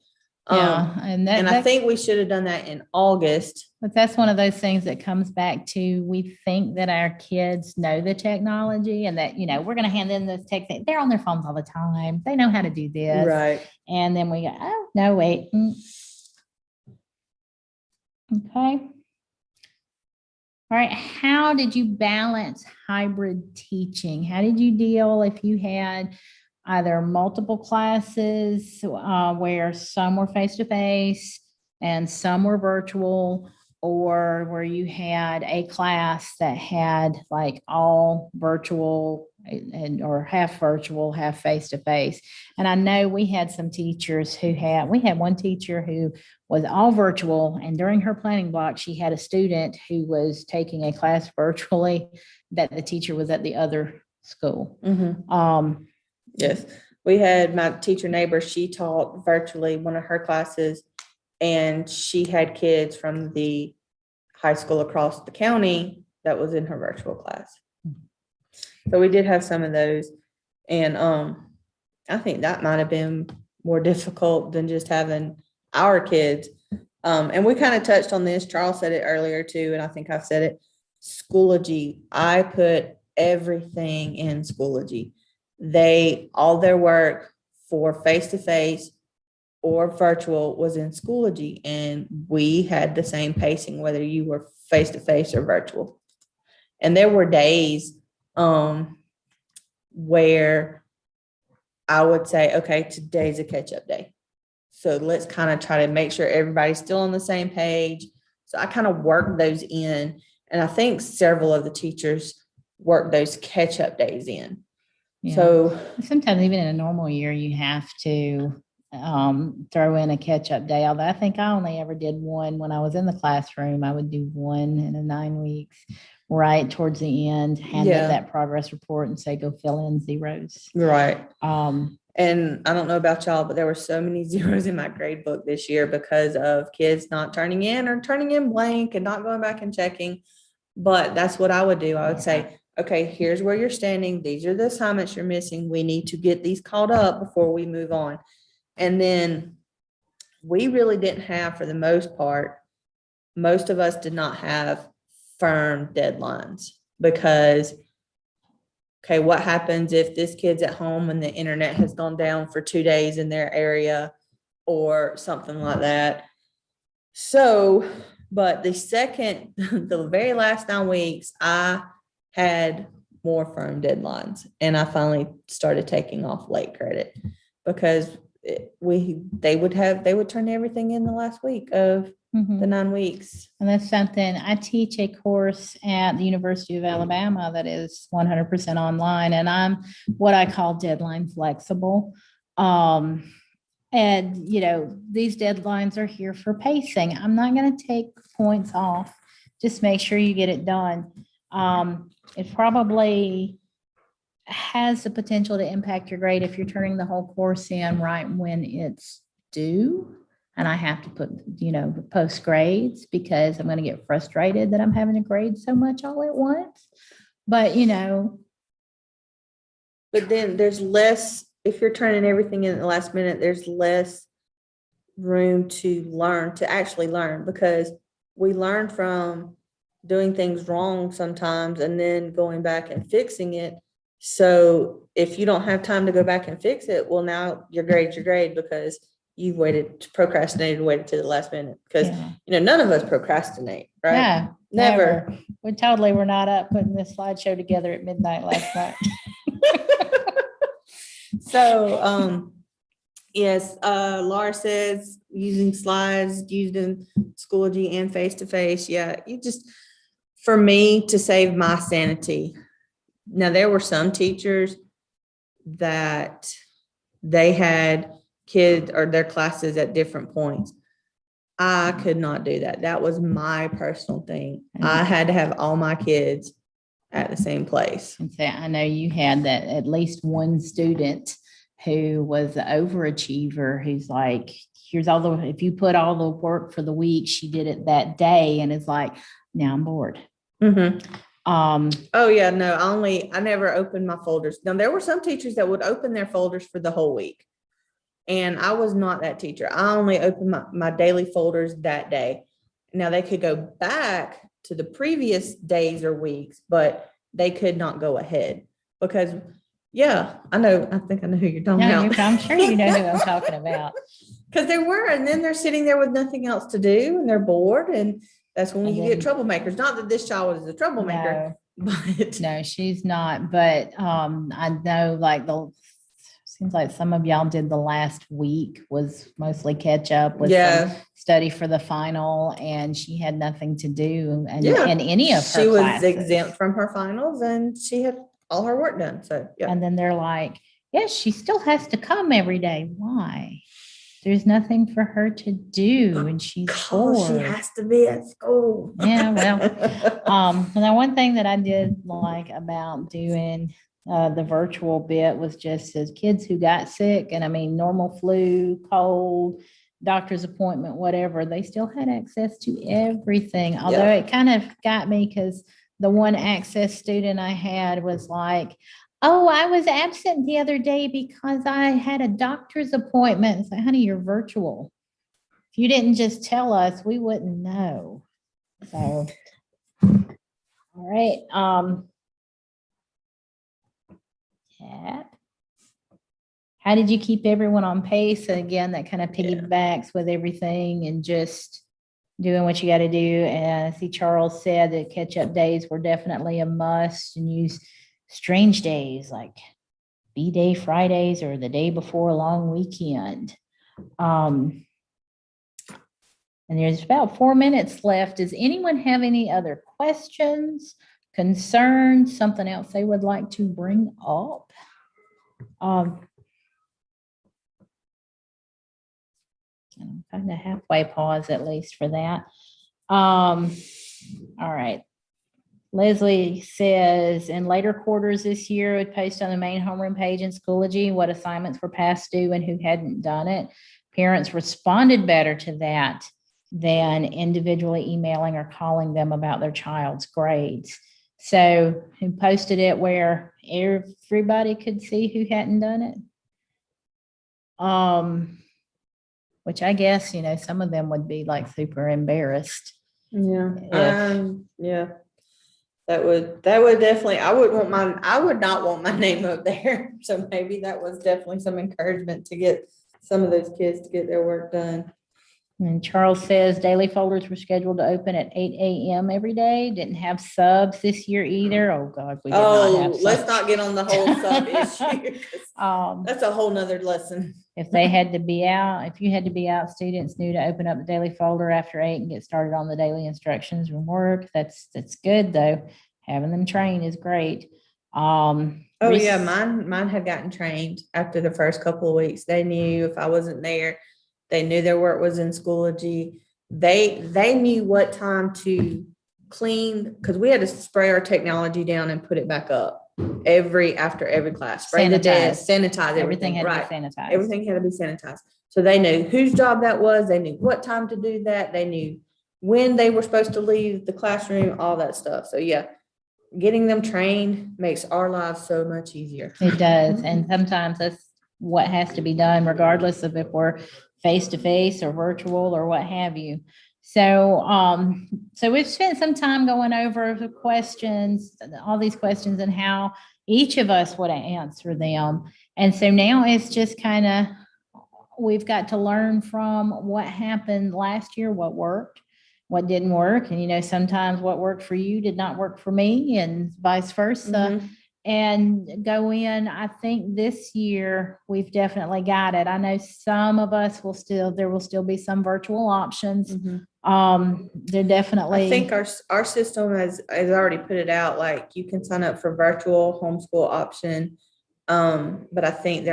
And I think we should have done that in August. But that's one of those things that comes back to, we think that our kids know the technology and that, we're going to hand them this tech thing. They're on their phones all the time. They know how to do this. Right. And then we go, oh, no, wait. Okay. All right. How did you balance hybrid teaching? How did you deal if you had either multiple classes where some were face-to-face and some were virtual, or where you had a class that had like all virtual and or half virtual, half face-to-face. And I know we had some teachers we had one teacher who was all virtual, and during her planning block, she had a student who was taking a class virtually that the teacher was at the other school. Yes, we had my teacher neighbor, she taught virtually one of her classes, and she had kids from the high school across the county that was in her virtual class. So we did have some of those. And I think that might have been more difficult than just having our kids. And we kind of touched on this. Charles said it earlier too, and I think I've said it. Schoology. I put everything in Schoology. All their work for face-to-face or virtual was in Schoology, and we had the same pacing whether you were face-to-face or virtual. And there were days where I would say, okay, today's a catch-up day. So let's kind of try to make sure everybody's still on the same page. So I kind of worked those in, and I think several of the teachers worked those catch-up days in. Yeah. So sometimes even in a normal year, you have to throw in a catch-up day. Although I think I only ever did one when I was in the classroom. I would do one in a 9 weeks, right towards the end, hand up that progress report and say, go fill in zeros. Right. And I don't know about y'all, but there were so many zeros in my grade book this year because of kids not turning in or turning in blank and not going back and checking. But that's what I would do. I would say, okay, here's where you're standing. These are the assignments you're missing. We need to get these caught up before we move on. And then we really didn't have, for the most part, most of us did not have firm deadlines because, okay, what happens if this kid's at home and the internet has gone down for 2 days in their area or something like that? So, but the very last 9 weeks, I had more firm deadlines, and I finally started taking off late credit because they would turn everything in the last week of the 9 weeks. And that's something. I teach a course at the University of Alabama that is 100% online, and I'm what I call deadline flexible. And these deadlines are here for pacing. I'm not going to take points off. Just make sure you get it done. It probably has the potential to impact your grade if you're turning the whole course in right when it's due. And I have to put, post grades because I'm going to get frustrated that I'm having to grade so much all at once. But, But then there's less, if you're turning everything in at the last minute, there's less room to actually learn, because we learn from doing things wrong sometimes and then going back and fixing it. So if you don't have time to go back and fix it, well, now your grade because you've waited to the last minute, because none of us procrastinate, right? Yeah, never. We totally were not up putting this slideshow together at midnight last night. So yes, Laura says using slides, using Schoology and face-to-face. Yeah, for me to save my sanity. Now, there were some teachers that they had kids or their classes at different points. I could not do that. That was my personal thing. I had to have all my kids at the same place. And say, I know you had that at least one student who was the overachiever, who's like, if you put all the work for the week, she did it that day, and it's like, now I'm bored. Mm-hmm. I never opened my folders. Now, there were some teachers that would open their folders for the whole week, and I was not that teacher. I only opened my daily folders that day. Now, they could go back to the previous days or weeks, but they could not go ahead because, I think I know who you're talking about. I'm sure you know who I'm talking about. Because and then they're sitting there with nothing else to do, and they're bored, and that's when you get troublemakers. Not that this child is a troublemaker, but no, she's not. But I know, seems like some of y'all did the last week was mostly catch up with some study for the final, and she had nothing to do in any of her classes. She was exempt from her finals, and she had all her work done. So, yeah. And then they're like, yes, she still has to come every day. Why? There's nothing for her to do, and she's bored. She has to be at school. Yeah, well, and then one thing that I did like about doing the virtual bit was just as kids who got sick, and I mean, normal flu, cold, doctor's appointment, whatever, they still had access to everything. Although it kind of got me because the one access student I had was like, oh, I was absent the other day because I had a doctor's appointment. So, honey, you're virtual. If you didn't just tell us, we wouldn't know. So, all right. Kat, how did you keep everyone on pace? And again, that kind of piggybacks with everything and just doing what you got to do. And I see Charles said that catch-up days were definitely a must, and use strange days like B-Day Fridays or the day before a long weekend. And there's about 4 minutes left. Does anyone have any other questions, concerns, something else they would like to bring up? I'm kind of halfway pause at least for that. All right. Leslie says, in later quarters this year, would post on the main homeroom page in Schoology what assignments were past due and who hadn't done it. Parents responded better to that than individually emailing or calling them about their child's grades. So who posted it where everybody could see who hadn't done it? Which I guess, you know, some of them would be like super embarrassed. Yeah. Yeah. That would definitely, I would not want my name up there. So maybe that was definitely some encouragement to get some of those kids to get their work done. And Charles says daily folders were scheduled to open at 8 a.m. every day. Didn't have subs this year either. Oh God, we did not have subs. Let's not get on the whole sub issue. That's a whole nother lesson. If they had to be out, if you had to be out, students knew to open up the daily folder after 8 and get started on the daily instructions and work. That's good though. Having them trained is great. Mine had gotten trained after the first couple of weeks. They knew if I wasn't there, they knew their work was in Schoology. They knew what time to clean, because we had to spray our technology down and put it back up after every class. Spray the desk, sanitize everything. Had to be sanitized. Everything had to be sanitized. So they knew whose job that was. They knew what time to do that. They knew when they were supposed to leave the classroom, all that stuff. So yeah, getting them trained makes our lives so much easier. It does. And sometimes that's what has to be done, regardless of if we're face-to-face or virtual or what have you. So, so we've spent some time going over the questions, all these questions, and how each of us would answer them. And so now it's just kind of, we've got to learn from what happened last year, what worked, what didn't work. And, you know, sometimes what worked for you did not work for me and vice versa. Mm-hmm. And go in. I think this year we've definitely got it. I know some of us there will still be some virtual options. Mm-hmm. They're definitely. I think our system has already put it out. Like you can sign up for virtual homeschool option. But I think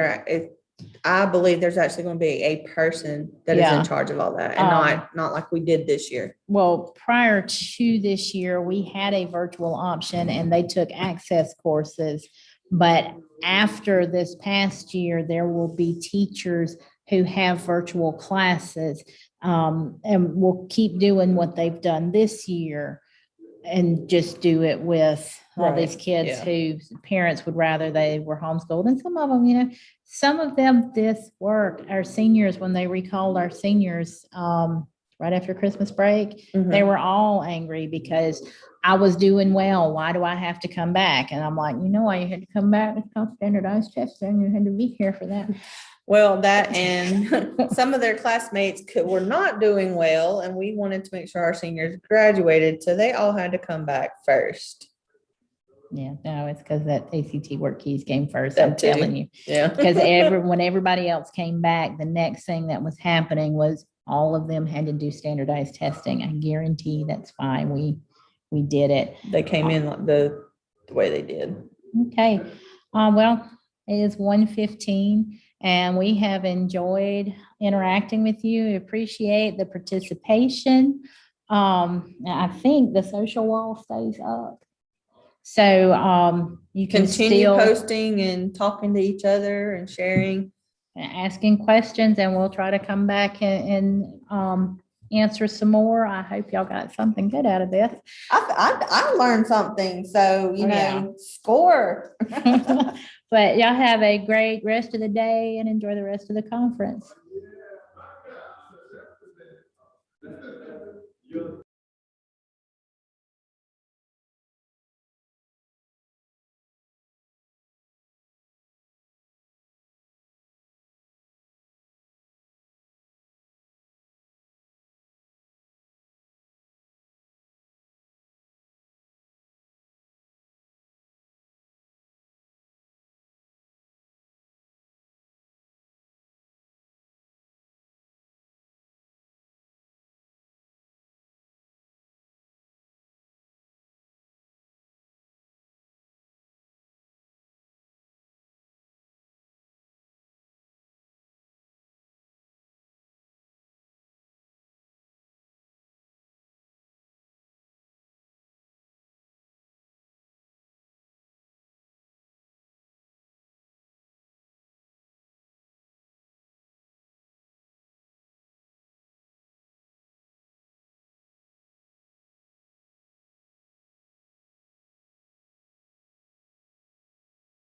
I believe there's actually going to be a person that is in charge of all that, and not like we did this year. Well, prior to this year, we had a virtual option and they took access courses. But after this past year, there will be teachers who have virtual classes, and we'll keep doing what they've done this year and just do it with all these kids whose parents would rather they were homeschooled. And some of them, you know, some of them, this worked. Our seniors, when they recalled our seniors right after Christmas break, mm-hmm. they were all angry because I was doing well. Why do I have to come back? And I'm like, you know why you had to come back? It's called standardized testing. You had to be here for that. Well, that and some of their classmates were not doing well, and we wanted to make sure our seniors graduated, so they all had to come back first. Yeah, no, it's because that ACT work keys came first. I'm telling you. Yeah. Because when everybody else came back, the next thing that was happening was all of them had to do standardized testing. I guarantee that's fine. We did it. They came in like the way they did. Okay, well, it is 1:15 and we have enjoyed interacting with you. Appreciate the participation. I think the social wall stays up. So, you can Continue still posting and talking to each other and sharing. asking questions, and we'll try to come back and answer some more. I hope y'all got something good out of this. I learned something, so, Oh, yeah. score. But y'all have a great rest of the day and enjoy the rest of the conference.